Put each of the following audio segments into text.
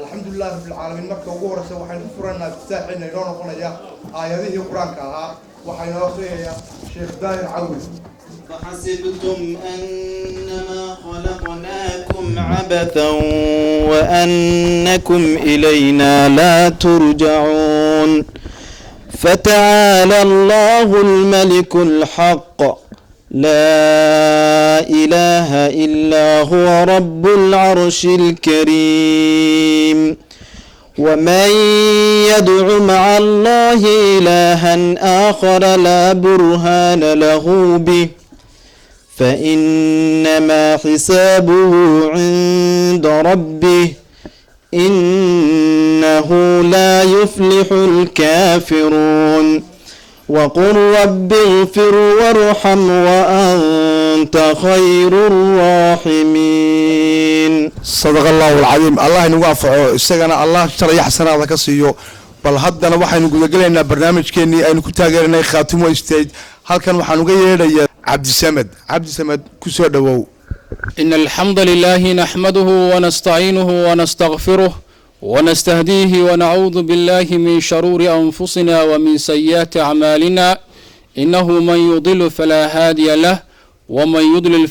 الحمد لله رب العالمين مركب وجورة وحين فرنا تساعدنا يرون قناة آياته القرآن كها وحين أخريها شيخ داير عوض. فحسبتم أنما خلقناكم عبثا وأنكم إلينا لا ترجعون فتعالى الله الملك الحق لا إله إلا هو رب العرش الكريم ومن يدع مع الله إلها آخر لا برهان له به فإنما حسابه عند ربه إنه لا يفلح الكافرون وقل رب اغفر وارحم وأنت خير الراحمين. صدق الله العظيم. الله نوافعه استغنى الله شرع يحسن هذا كسيو بل هدنا waxaynu guda galeynaa barnaamijkeennii aynu ku taageernay Khaatumo Stage halkan waxaan uga yeedhayaa Cabdi Samad ku soo dhawow. إن الحمد لله نحمده ونستعينه ونستغفره ونستهديه ونعوذ بالله من شرور أنفسنا ومن سيئات أعمالنا إنه من يضل فلا هادي له ومن يضلل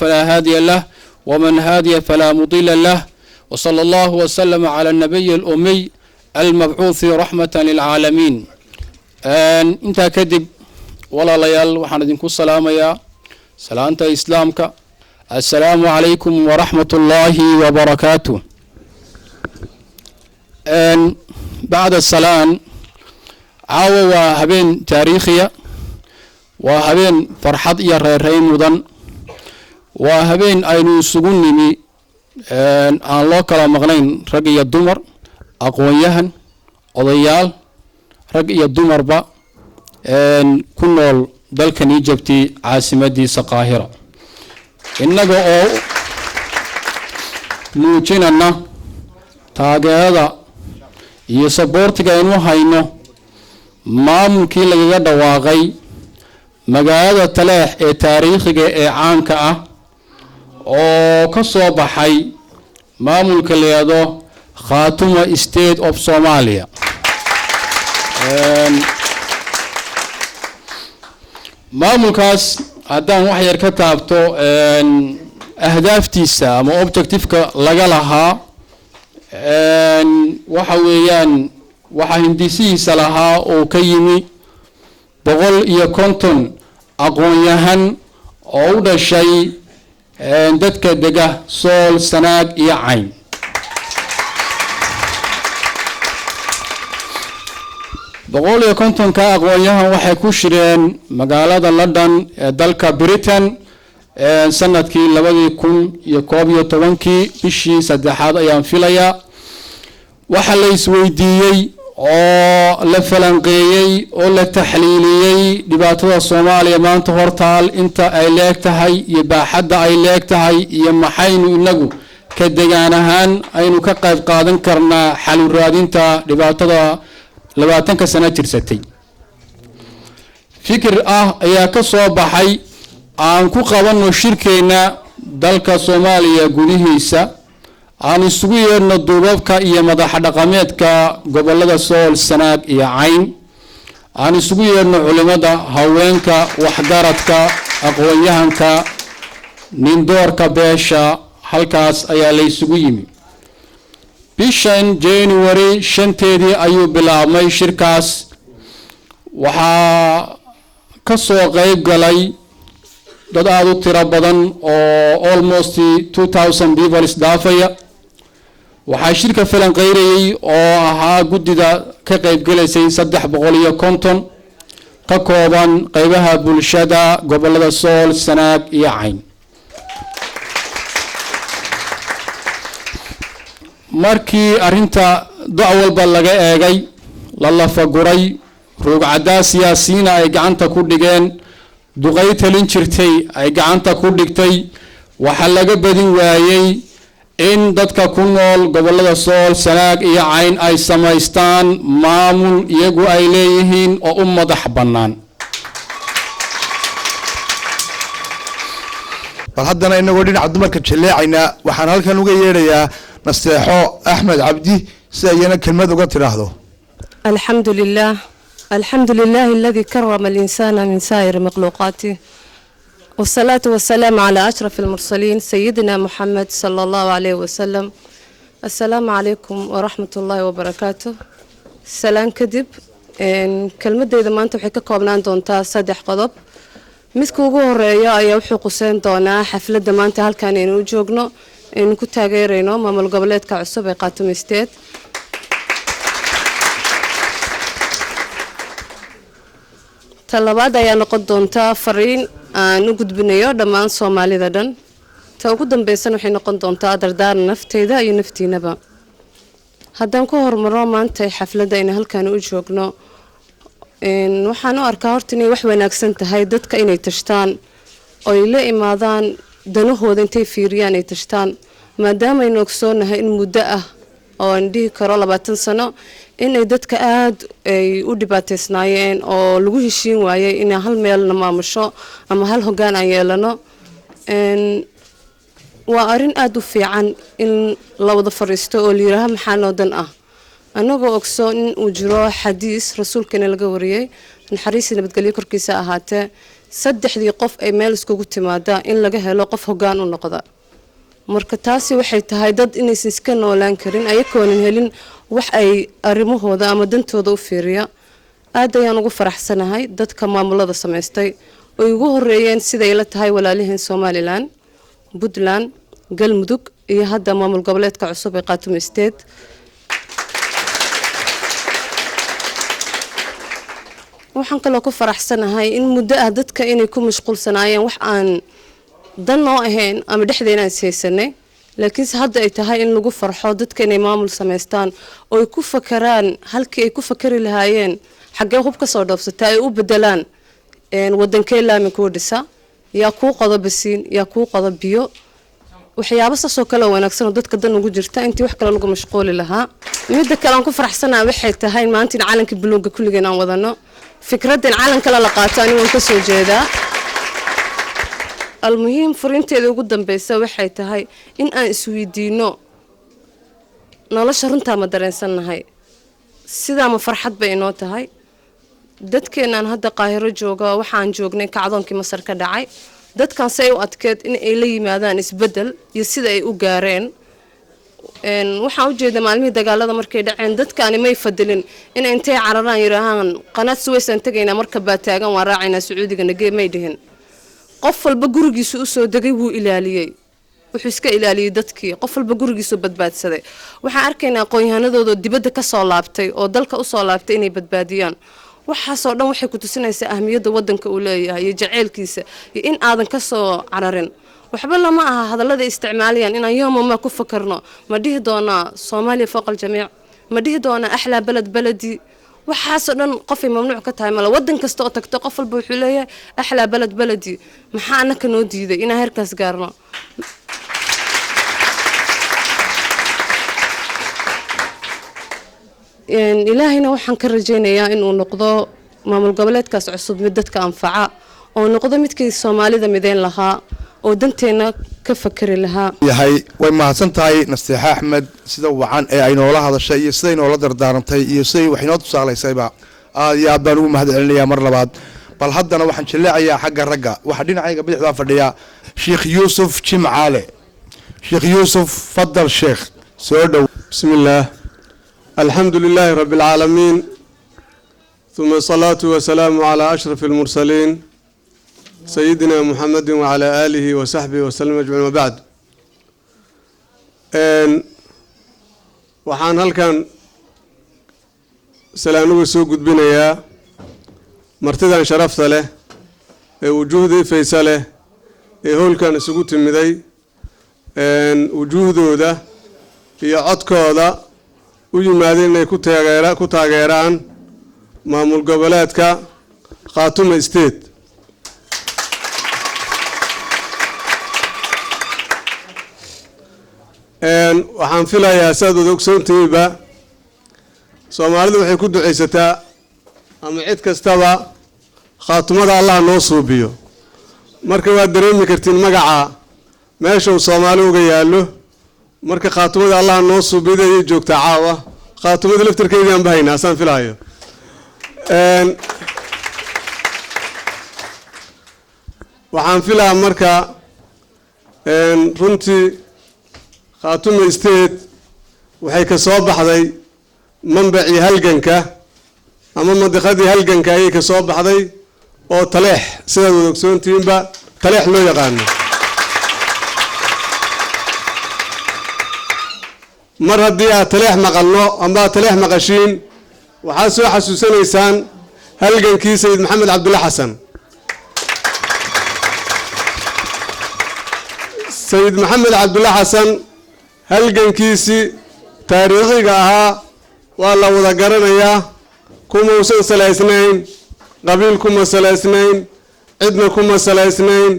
فلا هادي له ومن هادي فلا مضل له وصلى الله وسلم على النبي الأمي المبعوث رحمة للعالمين. انت كذب ولا ليال وحندكم السلام يا سلامة إسلامك السلام عليكم ورحمة الله وبركاته. بعد السلام عاوة هبين تاريخية وهبين فرحات يرهرين مدن وهبين أينو سجونني أن الله كلا مغنين رجي الدمر أقوياهن أضيال رجي الدمر با أن كنا dalkan Egypti caasimadiisa Qaahira inaga oo muujinana taageerada iyo saboortiga aynu hayno maamulkii lagaga dhawaaqay magaalada Taleex ee taariikhiga ee caanka ah oo ka soo baxay maamulka leedo Khaatumo State of Somalia. maamulkaas haddaan wax yar ka taabto ahdaaftiisa ama objectiveka laga lahaa waxa weeyaan waxa hindisihiisa lahaa oo ka yimi 150 aqoon-yahan oo u dhashay dadka dega Sool, Sanaag iyo Cayn. 150 aqoonyahan waxay ku shireen magaalada London ee dalka Britain sanadkii 2011 bishii saddexaad ayaan filayaa. waxa la isweydiiyay oo la falanqeeyay oo la taxliiliyay dhibaatada Soomaaliya maanta hortaal inta ay leegtahay iyo baaxadda ay leegtahay iyo maxaynu inagu ka degaan ahaan aynu ka qayb qaadan karnaa xal u raadinta dhibaatada 20 sano jirsatay. fikir ayaa ka soo baxay aan ku qabanno shirkeena dalka Soomaaliya gudihiisa aan isugu yeerno duubabka iyo madax dhaqameedka gobolada Sool, Sanaag iyo Cayn. aan isugu yeerno culimada, haweenka, waxgaradka, aqoonyahanka, nindoorka beesha. halkaas ayaa la isugu yimi. bishan January 5 ayuu bilaabmay shirkaas. waxaa ka soo qayb galay dad aad u tiro badan oo almost 2000 people isdaafaya. waxaa shirka falanqeynayay oo ahaa guddida ka qayb galaysay 350 ka kooban qaybaha bulshada gobolada Sool, Sanaag iyo Cayn. markii arinta dacwalba laga eegay la lafaguray ruugcada siyaasiyiin ay gacanta ku dhigeen duqay talin jirtay ay gacanta ku dhigtay waxa laga badin waayay in dadka ku nool gobolada Sool, Sanaag iyo Cayn ay samaystaan maamul iyagu ay leeyihiin oo u madax bannaan. bal haddana inagoo dhinaca dumarka jaleecayna waxaan halkan uga yeedhayaa nasteexo Axmed Cabdi si ayna kelmad uga tiraahdo. الحمد لله الذي كرم الإنسان من سائر مخلوقاته، والصلاة والسلام على أشرف المرسلين سيدنا محمد صلى الله عليه وسلم. السلام عليكم ورحمة الله وبركاته. سلام كذب كلمة إذا ما أنت حكى قبلان دونتا صدح قضب مسكوجو الرأي أي وحق سين دونا حفلة ما أنت هل كان ينوجوجنا إن كنت غيرنا ما القبلات كعصب قاتم استيت. talabaad ayaa noqon doontaa fariin aan u gudbinayo dhammaan Soomaalida dhan. ta ugu dambaysan waxay noqon doontaa dardaaran nafteyda iyo naftiinaba. haddaan ku hormaro maanta xafladda in halkaan u joogno waxaan u arkaa horta inay wax wanaagsan tahay dadka inay tashtaan oo ay la imaadaan danahooda intay fiiriyaan ay tashtaan maadaama aynu ogsoonahay in muddo ah oo aan dhihi karo 20 sano inay dadka aad ay u dhibaateysnaayeen oo lagu heshiin waayay in hal meel na maamusho ama hal hoggaan aan yeelano. waa arin aad u fiican in la wada fariisto oo liiraha maxaa noo dan ah anagoo ogsoon in uu jiro xadiis rasuulkeena laga wariyay naxariis nabadgelyo korkiisa ahaatee saddexdii qof ay meel iskugu timaada in laga helo qof hoggaan u noqda. marka taasi waxay tahay dad inaysan iska noolaan karin ayakoonan helin wax ay arrimahooda ama dantooda u fiiriya. aad ayaan ugu faraxsanahay dadka maamulada samaystay oo ugu horeeyeen sida ay la tahay walaaliheen Somaliland, Puntland, Galmudug iyo hadda maamul goboleedka cusub ee Khaatuum State. waxaan kaloo ku faraxsanahay in muddo ah dadka inay ku mashquulsanaayeen wax aan dan noo ahayn ama dhexdeena haysanay laakiin hadda ay tahay in lagu farxo dadka inay maamul samaystaan oo ay ku fakaraan halkii ay ku fakari lahaayeen xagee hub ka soo dhoofsata ay u bedelaan wadankee laami ku dhisa yaa ku qodo basiin yaa ku qodo biyo waxyaabo soo kala wanaagsan oo dadka dan ugu jirta intii wax kale lagu mashquuli lahaa. midda kale aan ku faraxsanahay waxay tahay maanta in calanka buluuga kulligeen aan wadano fikraddan calanka la qaato anigu ka soo jeedaa. المهم فرينتي ugu dambaysa waxay tahay in aan isweydiino nolosha runta ma dareensanahay sida ma farxad bay inoo tahay dadkeenan hadda Qaahiro jooga waxaan joognay kacdoonkii Masar ka dhacay dadkan say u adkeed in ay la yimaadaan isbedel iyo sida ay u gaareen waxaan u jeedaa maalmihii dagaalada markay dhaceen dadkaani may fadilin in intay cararaan yiraahaan qanaad Suways aan tagaynaa marka baa taagan waan raacaynaa Sacuudiga nagee may dhihin qof walba gurigiisa u soo dagay wuu ilaaliyay wuxuu iska ilaaliyay dadkii qof walba gurigiisu badbaadsaday waxaan arkaynaa aqoon-yahanadooda dibadda ka soo laabtay oo dalka u soo laabtay inay badbaadiyaan waxaasoo dhan waxay ku tusinaysaa ahmiyadda waddanka uu leeyahay iyo jaceylkiisa iyo in aadan ka soo cararin waxba lama aha hadallada isticmaalayaan inaan yooma ma ku fakarno ma dhihi doonaa Soomaaliya fooq aljamiic ma dhihi doonaa axlaa balad baladi waxaasoo dhan qofay mamnuuc ka tahay mala waddan kasta oo tagto qof walba wuxuu leeyahay axlaa balad baladi maxaa anaka noo diiday inaan heerkaas gaarno ilaahayna waxaan ka rajaynayaa inuu noqdo maamul goboleedkaas cusub mid dadka anfaca oo noqdo midkii Soomaalida mideyn lahaa oo danteena ka fakari lahaa yahay way mahadsan tahay Nasteexa Axmed sida wacan ee ay noola hadashay iyo sida ay noola dardaarantay iyo sida wax inoo tusaaleysayba aad iyo aad baan ugu mahadcelinayaa mar labaad bal haddana waxaan jilaacayaa xagga ragga waxa dhinacayga bidixda fadhiya Sheekh Yuusuf Jimcaale Sheekh Yuusuf fadal Sheekh soo dhow bismillah alhamdulillahi rabbil alamin thumma salatu wa salamu ala ashrafil mursalin سيدنا محمد وعلى آله وصحبه وسلم أجمعين وبعد waxaan halkan salaanuga soo gudbinayaa martidan sharafta leh ee wujuuhdii faysa leh ee howlkan isugu timiday wujuuhdooda iyo codkooda u yimaadeen inay ku taageeraan maamul goboleedka Khaatume State waxaan filayaa saad wada ogsoontihiinba Soomaalidu waxay ku duceysataa ama cid kastaba khaatumada Allah noo suubiyo marka waa dareemi kartiin magaca meesha uu Soomaali uga yaalo marka khaatumada Allah noo suubiyo ay joogtaa caawa khaatumada laftirkeedii aan bahaynaa saan filayo waxaan filayaa marka runtii Khaatume State waxay ka soo baxday manbacii halganka ama madaxdii halganka ay ka soo baxday oo Taleex sida wada ogsoontiinba Taleex loo yaqaan mar haddii aad Taleex maqalno ama Taleex maqashiin waxaa soo xasuusanaysaan halgankii Sayid Maxamed Cabdulla Xasan Sayid Maxamed Cabdulla Xasan halgankiisi taariikhiga ahaa waa la wada garanayaa kuma uusan salaysnayn qabiil kuma salaysnayn cidna kuma salaysnayn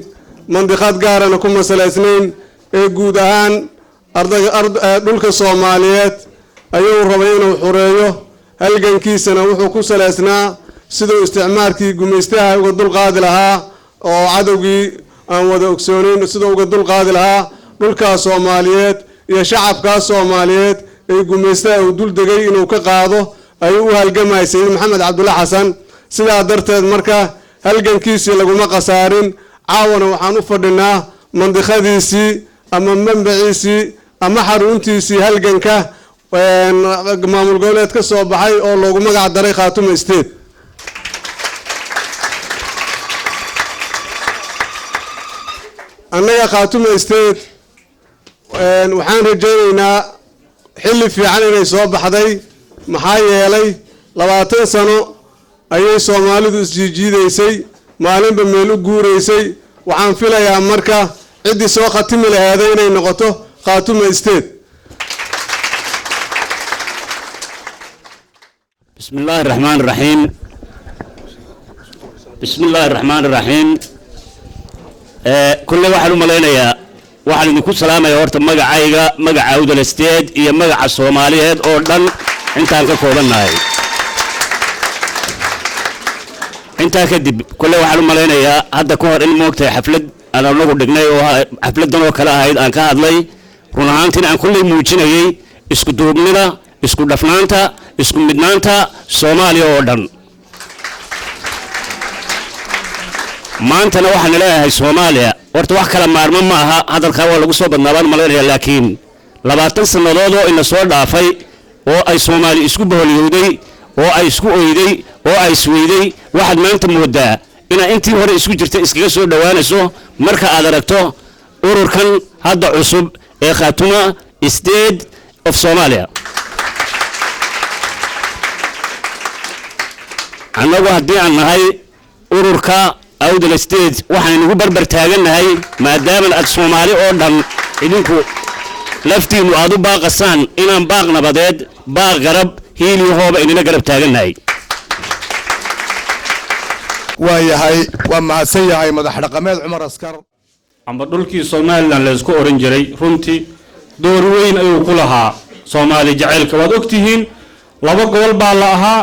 mandiqad gaarana kuma salaysnayn ee guud ahaan dhulka Soomaaliyeed ayuu rabay inuu xureeyo halgankiisana wuxuu ku salaysnaa sidoo isticmaalkii gumaystaha uga dulqaadi lahaa oo cadawgii aan wada ogsoonayn sidoo uga dulqaadi lahaa dhulka Soomaaliyeed iyo shacabka Soomaaliyeed ee gumaystaha uu dul degay inuu ka qaado ayuu u halgamay Sayid Maxamed Cabdulla Xasan sidaa darteed marka halgankiisii laguma qasaarin caawana waxaan u fadhinaa mandiqadiisii ama manbaciisii ama xaruntiisii halganka maamul goboleed ka soo baxay oo loogu magac daray Khaatume State annaga Khaatume State waxaan rajaynaynaa xilli fiican inay soo baxday maxaa yeelay 20 sano ayay Soomaalidu isjiijiidaysay maalinba meel u guureysay waxaan filayaa marka cidii soo khatimi lahayd inay noqoto Khaatume State بسم الله الرحمن الرحيم بسم الله الرحمن الرحيم كل واحد ملينا waxaan idinku salaamayaa horta magaca Awdal State iyo magaca Soomaaliyeed oo dhan intaan ka koobanahay intaa kadib kulli waxaan u maleynayaa hadda ka hor in moogtay xaflad aan anagu dhignay oo xafladan oo kala ahayd aan ka hadlay run ahaantii aan kulli muujinayay isku duubnida isku dhafnaanta isku midnaanta Soomaaliya oo dhan maantana waxaan leeyahay Soomaaliya horta wax kala maarmo ma aha hadalka waa lagu soo badnaabaan maleeyaa laakiin 20 sanadood oo ina soo dhaafay oo ay Soomaali isku boholiyowday oo ay isku oyday oo ay isweyday waxaad maanta moodaa ina intii hore isku jirtay iskaga soo dhawaanayso marka aad aragto ururkan hadda cusub ee khaatuma state of Somalia. annagu haddii aan nahay ururka awdal state waxaan ugu barbar taaganahay maadaama aad Soomaali oo dhan idinku laftiinu aad u baaqasaan inaan baaq nabadeed baaq garab hiili hooba inana garab taaganahay. waayahay waa mahadsan yahay madax dhaqameed Cumar Askar. amba dhulkii Soomaaliland la isku oran jiray runtii door weyn ayuu ku lahaa Soomaali jaceylka. waad ogtihiin laba gobol baa la ahaa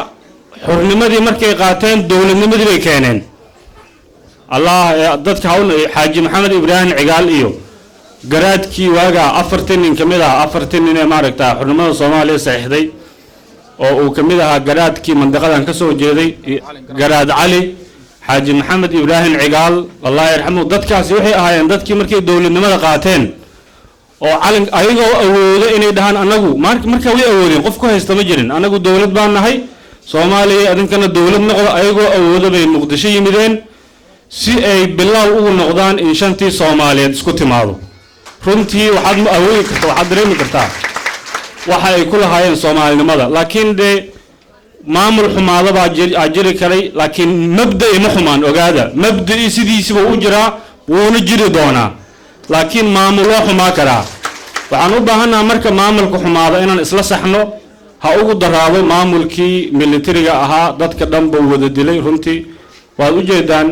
xornimadii markay qaateen dawladnimadii bay keeneen. allah dadka hawna Xaaji Maxamed Ibrahim Cigaal iyo garaadkii waaga 40 nin kamid ah 40 nin ee maaragtaa xornimada Soomaaliya saxiixday oo uu kamid ahaa garaadkii mandaqadan ka soo jeeday garaad Cali Xaaji Maxamed Ibrahim Cigaal Allah yarxamu. dadkaasi waxay ahaayeen dadkii markay dawladnimada qaateen oo calin ayagoo awoodo inay dhahaan anagu marka way awoodeen qof ku haysta ma jirin anagu dawlad baan nahay Soomaaliya adinkana dawlad noqdo ayagoo awoodo bay Muqdisho yimideen si ay bilaw ugu noqdaan in shantii Soomaaliyeed isku timaado. runtii waxaad ma awoodi kartaa waxaad dareemi kartaa waxa ay ku lahaayeen Soomaalinimada laakiin de maamul xumaada baa jiri karay laakiin mabda'i ma xumaan ogaada mabda'i sidiisaba u jira wuuna jiri doonaa laakiin maamul waa xumaa karaa. waxaan u baahanahay marka maamulka xumaada inaan isla saxno ha ugu daraado maamulkii militariga ahaa dadka dhan buu wada dilay. runtii waad u jeedaan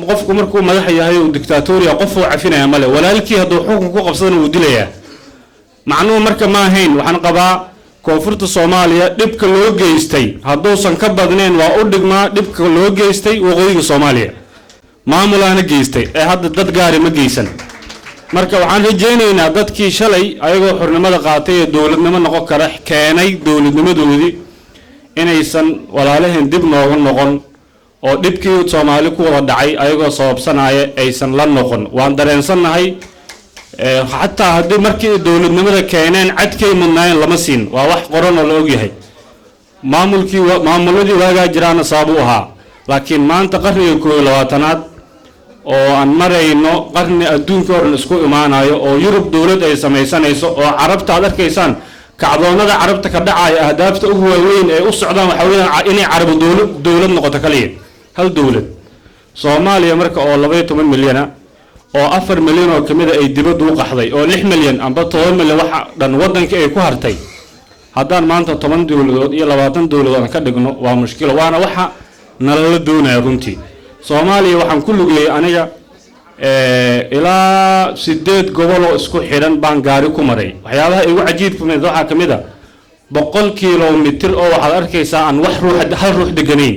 qofku markuu madax yahay oo dictatoriya qof uu cafinaya male walaalkii hadduu xukun ku qabsadana uu dilayaa. macnuhu marka ma ahayn waxaan qabaa koonfurta Soomaaliya dhibka loo geystay hadduusan ka badnayn waa u dhigmaa dhibka loo geystay waqooyiga Soomaaliya maamulaana geystay ee hadda dad gaari ma geysan. marka waxaan rajaynaynaa dadkii shalay ayagoo xornimada qaatay ee dawladnimo noqon kara keenay dawladnimadoodii inaysan walaalaheen dib nooga noqon oo dhibkii Soomaali ku wada dhacay ayagoo sababsanaya aysan la noqon. waan dareensanahay xataa haddii markii dawladnimada keeneen cadkay mudnaayeen lama siin waa wax qoran oo la og yahay. maamuladii waagaa jiraana sabab u ahaa laakiin maanta qarniga 21aad oo aan marayno qarni adduunka oo dhan isku imaanayo oo Yurub dawlad ay samaysanayso oo carabta aad arkaysaan kacdoonada carabta ka dhacay ahdaafta ugu waaweyn ee u socdaan waxa weeyaan inay carab dawlad noqoto kaliya hal dawlad. Soomaaliya marka oo 12 milyan oo 4 milyan oo kamida ay dibadda u qaxday oo 6 milyan amba 10 milyan waxa dhan wadanka ay ku hartay haddaan maanta 10 dawladood iyo 20 dawladood ka dhigno waa mushkil waana waxa nala doonaya runtii. Soomaaliya waxaan ku lugayay aniga ilaa 8 gobol oo isku xiran baan gaari ku maray. waxyaabaha igu cajiibka waxa kamida 100 kiiloomitir oo waxaad arkaysaa aan wax hal ruux deganayn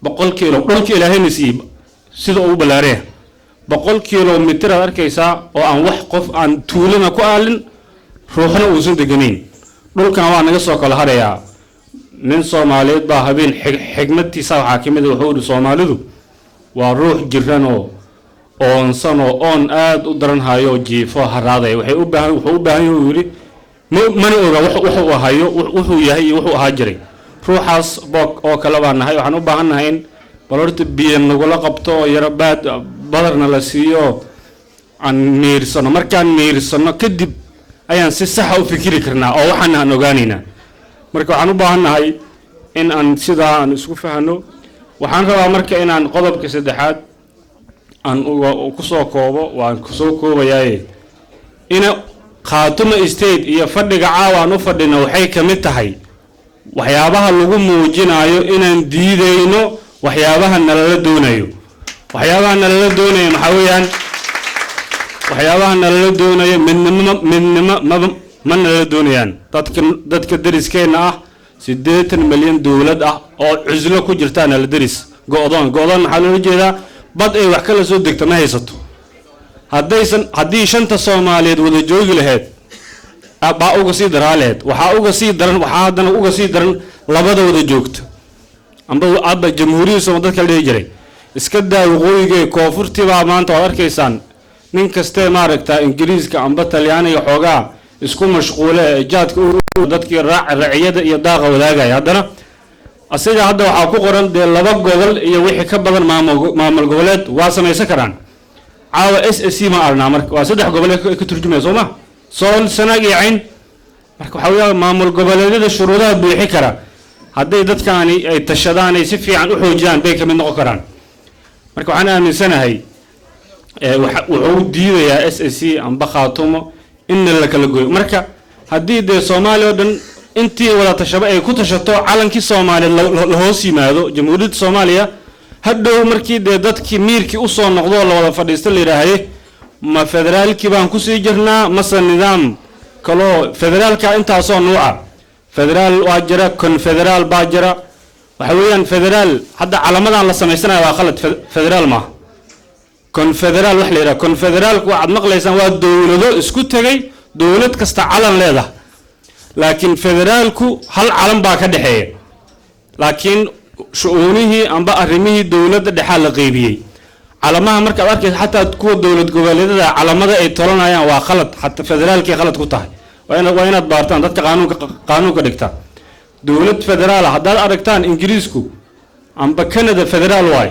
100 kiilo dhulka Ilaahay nasiib sida uu balaareen 100 kiiloomitir aad arkaysaa oo aan wax qof aan tuulana ku aalin ruuxna uusan deganayn. dhulkan waa naga soo kala harayaa. nin Soomaaliyeed baa habeen xigmadtiisa waxa kamida wuxuu Soomaalidu waa ruux jiran oo oonsan oo on aad u daran hayo jiifo haraaday wuxuu u baahan yahay yiri mana oga wuxuu ahayo wuxuu yahay wuxuu ahaa jiray. ruuxaas oo kala baan nahay waxaan u baahanahay in balorta biyo nagula qabto oo yara badarna la siiyo aan meersano markaan meersano kadib ayaan si sax ah u fikiri karnaa oo waxaan aan ogaanayna. marka waxaan u baahanahay in aan sidaa aan isku fahano. waxaan rabaa marka inaan qodobka saddexaad aan ku soo koobo waan ku soo koobayaa ina Khaatuma State iyo fadhiga caawaan u fadhino waxay kamid tahay waxyaabaha lagu muujinayo inaan diideyno waxyaabaha nalala doonayo. waxyaabaha nalala doonayo maxaa weeyaan waxyaabaha nalala doonayo midnimo ma nalala doonayaan. dadka dariskeena ah 80 milyan dawlad ah oo cuslo ku jirtaan la daris go'doon maxaa loo jeedaa bad ay wax kala soo degto ma haysato. haddii shanta Soomaaliyeed wada joogi lahayd baa uga sii daraaleed waxaa uga sii daran waxaa haddana uga sii daran labada wada joogto amba jamhuuriyadda Soomaaliya dadka la jiray iska daa waqooyiga koonfurtii baa maanta waad arkaysaan nin kaste maaragtaa Ingiriiska amba Talyaaniga xoogaa isku mashquule jaadka dadkii raaciyada iyo daaqa wadaagaya. haddana asiga hadda waxaa ku qoran de 2 gobol iyo wixii ka badan maamul goboleed waa samaysan karaan. caawa SSC ma arnaa marka waa saddex gobol ka turjumaya soo ma sool sanaag iyo cayn marka waxa weeyaan maamul goboleedyada shuruudaha buuxi kara hadday dadkaani ay tashadaan ay si fiican u xoojiyaan bay ka mid noqon karaan marka waxaan aaminsanahay wuxuu diidayaa SSC amba Khaatumo in la kala gooyo marka haddii dee Soomaaliya oo dhan intii wada tashaba ay ku tashato calankii Soomaaliya la hoos yimaado jamhuuriyadda Soomaaliya hadhow markii dee dadkii miirkii u soo noqdo la wada fadhiisto la yiraahdo ma federaalkii baan ku sii jirnaa mase nidaam kaloo federaalka intaasoo nuuca federaal waa jira confederaal baa jira waxa weeyaan federaal hadda calamadan la samaysanayo waa khalad federaal ma confederaal wax la yiraahdo confederaalku waxaad maqlaysaan waa dawlado isku tagay dawlad kasta calan leedahay laakiin federaalku hal calan baa ka dhaxeeya laakiin shu'uunihii amba arrimihii dawladda dhexa la qaybiyay calamaha marka aad arkaysa xataa kuwa dawlad goboleedyada calamada ay tolanayaan waa khalad xataa federaalkii khalad ku tahay waa inaad baartaan dadka qaanuunka dhigta dawlad federaal haddaad aragtaan ingiriisku amba Canada federaal waay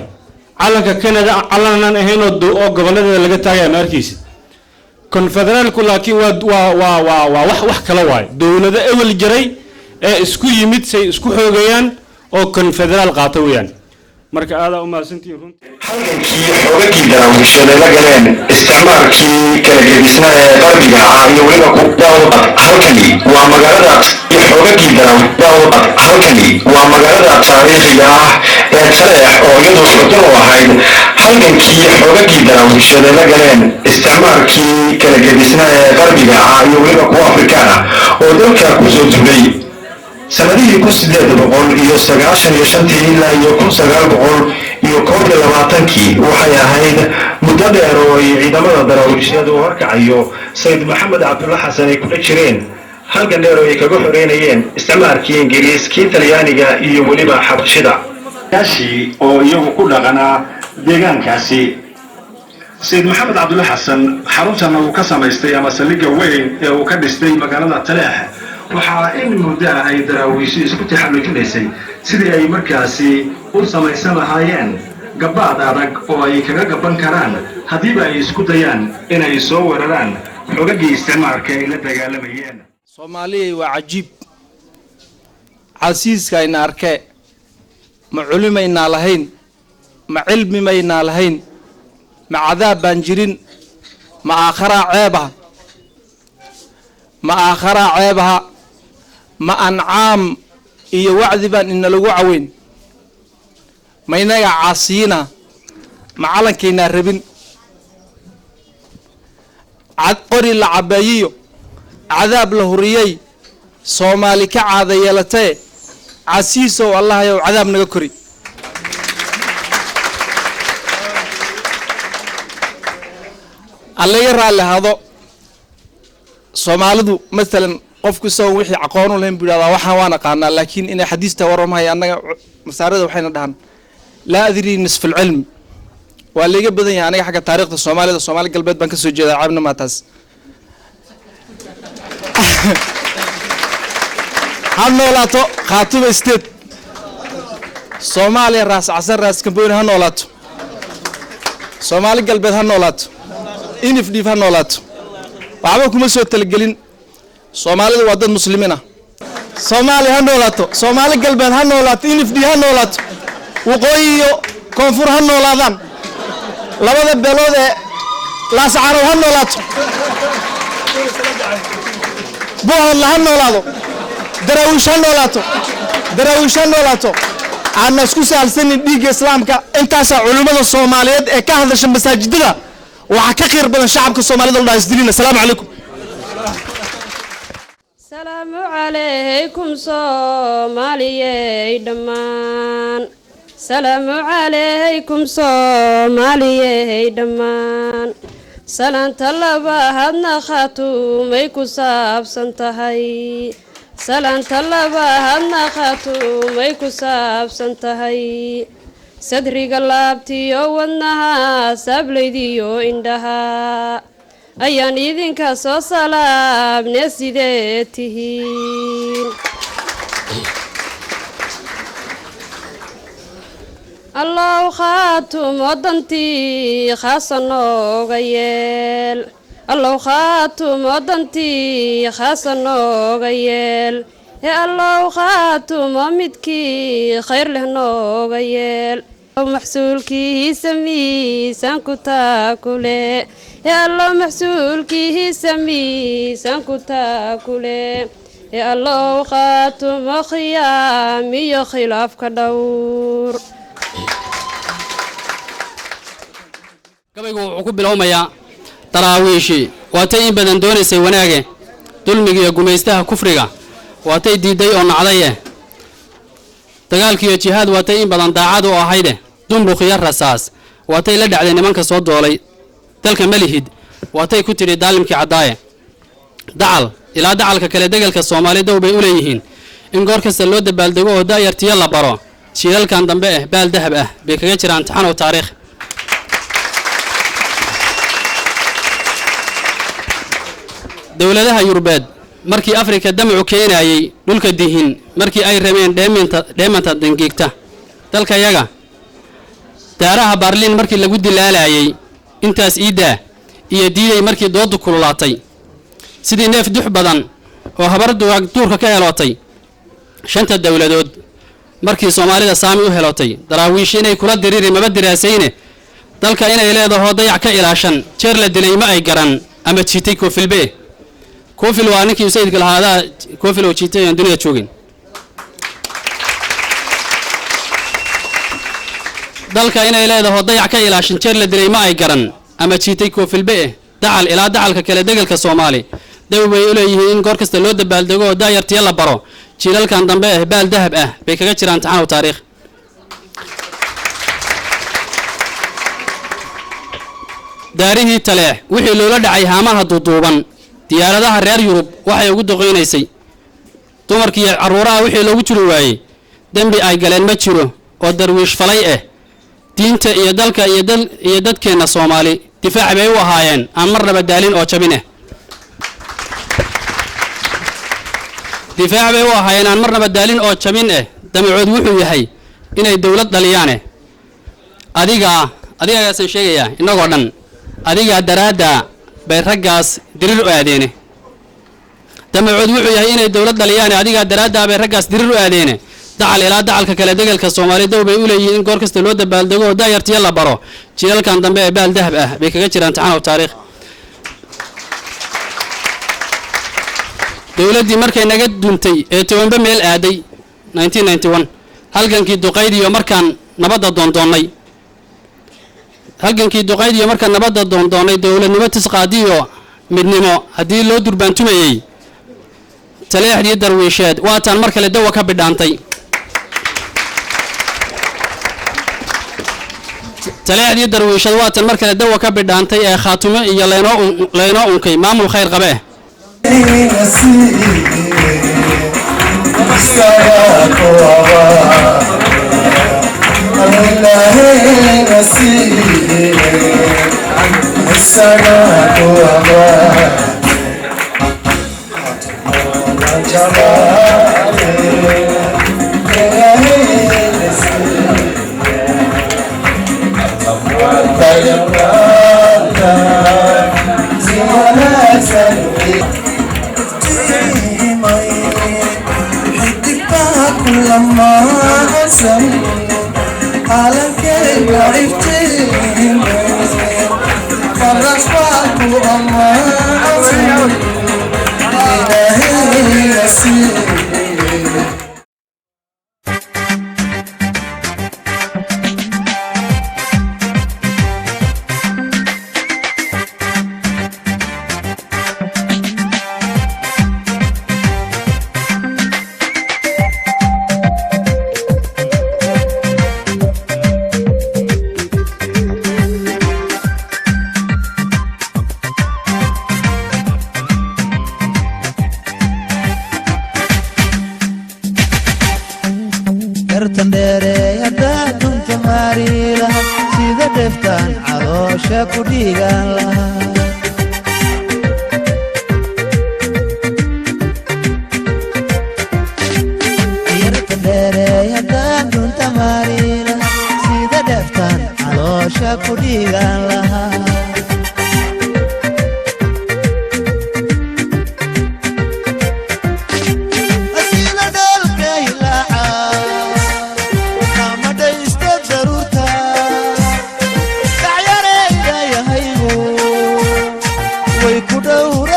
calanka Canada calanan ahayn oo goboleedyada laga taagay ma arkaysid confederaalku laakiin waa wax kala waay dawlado ewel jiray ee isku yimid say isku xoogayaan oo confederaal qaata weeyaan marka aad u maasantiin runtii halkankii xoogagii daraawiishada la galeen isticmaalkii kala gedisna ee qarbiga ah iyo weliba ku daawad halkani waa magaalada xoogagii halkani waa magaalada taariikhiga ah ee Taleex oo iyadoo xudun u ahayd halkankii xoogagii daraawiishada la galeen isticmaalkii kala gedisna ee qarbiga ah iyo weliba ku Afrikaan ah oo dalka ku soo duulay sanadihii 1895 ilaa 1920 waxay ahayd muddo dheer oo ay ciidamada daraawiishadu horkacayo Sayid Maxamed Cabdulla Xasan ay kula jireen halgan dheer oo ay kaga xoreynayeen isticmaalkii Ingiriiskii Talyaaniga iyo weliba Xabashida kaasi oo iyagu ku dhaqanaa deegaankaasi Sayid Maxamed Cabdulla Xasan xaruntan uu ka samaystay ama saldhigga weyn ee uu ka dhistay magaalada Taleex waxaa in muddo ay daraawiishi isku taxallujinaysay sidii ay markaasi u samaysan lahaayeen gabaad adag oo ay kaga gaban karaan haddiiba ay isku dayaan inay soo weeraraan xoogagii isticmaalka ay la dagaalamayeen Soomaaliya waa cajiib casiiska ayna arkay ma culimayna lahayn ma cilmi mayna lahayn ma cadaab baan jirin ma aakhira ceebaha ma ancaam iyo wacdi baan in lagu caweyn ma inaga caasiyina ma calankayna rabin cad qori la cabeeyo cadaab la huriyay Soomaali ka caada yeelatay casiiso Allah yow cadaab naga kori alla yara lahado Soomaalidu mesela qofku soo wixii aqoon u leeyahay buudaa waxaan waan aqaanaa laakiin inay xadiista waramahay anaga masaarada waxayna dhahan la adri nisf al-ilm waa liga badan yahay aniga xagga taariikhda Soomaalida Soomaali galbeed baan ka soo jeedaa caabna maataas hanolaato Khaatumo state Soomaaliya raas casar raas kamboon hanolaato Soomaali galbeed hanolaato inif dhif hanolaato waxba kuma soo talgelin Soomaalida waa dad muslimiin ah Soomaali hanolaato Soomaali galbeed hanolaato inif dhif hanolaato waqooyi iyo koonfur hanolaadaan labada beelood ee la saaro hanolaato buuhan la hanolaado daraawiish hanolaato aan isku saalsanin dhiigga islaamka intaas culimada Soomaaliyeed ee ka hadasha masaajidada waxa ka qeyr badan shacabka Soomaalida oo dhaasdilina salaamu calaykum salaamu calaykum Soomaaliyey dhammaan salaamu calaykum Soomaaliyey dhammaan salaanta labaadna Khaatumay ku saabsan tahay salaanta labaadna Khaatumay ku saabsan tahay sadriga laabtiyo wadnaha sablaydiyo indhaha ayaan idinka soo salaabne sidee tihiin الله خاتم ودنتي خاصنا غيال الله خاتم ودنتي خاصنا غيال يا الله خاتم ومدكي خير لهنا غيال محسولكي سمي سانكو تاكولي يا الله محسولكي سمي سانكو تاكولي يا الله خاتم خيامي خلاف كدور gabaygu wuxuu ku bilowmayaa daraawiishi waatay in badan doonaysay wanaage dulmiga iyo gumaystaha kufriga waatay diiday oo nacdaye dagaalkiiyo jihaad waatay in badan daacad u ahayde dumruq iyo rasaas waatay la dhacday nimanka soo doolay dalka malihid waatay ku tidhi daalimkii caddaaye dacal ilaa dacalka kale degalka Soomaali dow bay u leeyihiin in goor kasta loo dabaaldego oo daayartiya la baro jiilalkan dambe baal dahab ah bay kaga jiraan taxan oo taariikh dawladaha Yurubeed markii Afrika damacu keenayay dhulka dihin markii ay rabeen dheemanta dangiigta dalka yaga daaraha Berlin markii lagu dilaalayay intaas iida iyo diiday markii doodu kululaatay sidii neef dux badan oo habardu duurka ka helootay shanta dawladood markii Soomaalida saami u helootay daraawiish inay kula diriiray maba diraasayne dalka inay leedahay dayac ka ilaashan jeer la dilay ma ay garan ama jiitay koofilbe koofil waa ninkii sayidka lahaada koofil oo jiitay aan dunida joogin dalka inay leedahay dayac ka ilaashan jeer la dilay ma ay garan ama jiitay koofilbe dacal ilaa dacalka kale degalka Soomaali daw bay u leeyihiin in goor kasta loo dabaaldego oo daayartiya la baro jiilalkan dambe baal dahab ah bay kaga jiraan taxan oo taariikh daarihii taleex wixii loola dhacay haamaha duuduuban diyaaradaha reer Yurub waxay ugu doqeynaysay dumarkii caruuraha wixii loogu jiri waayay dambi ay galeen ma jiro oo darwiish falay diinta iyo dalka iyo dadkeena Soomaali difaac bay u ahaayeen aan marnaba daalin oo jabine difaac bay u ahaayeen aan marnaba daalin oo jabin damacood wuxuu yahay inay dawlad dhaliyaane adigaas sheegaya inagoo dhan adiga daraada bay raggaas dirir u aadeene damacood wuxuu yahay inay dawlad dhaliyaane adiga daraada bay raggaas dirir u aadeene dacal ilaa dacalka kale degalka Soomaali dow bay u leeyihiin in goor kasta loo dabaaldego oo daayartiya la baro jiilalkan dambe baal dahab ah bay kaga jiraan taxan oo taariikh dawladii markay naga duntay ee tobanba meel aaday 1991 halgankii duqayd iyo markaan nabadda doondoonay dawladnimo tisqaadiyo midnimo hadii loo durbaantumayay taleexdii darwiisheed waataan mar kale dawa ka bidhaantay taleexdii darwiisheed waataan mar kale dawa ka bidhaantay ee khaatumo iyo leeno unkay maamul khayr qabe Sida kudhigan lahaa asina dhalka hilaaca namadhaysta daruurta dacyareydayahaygu way ku dhowra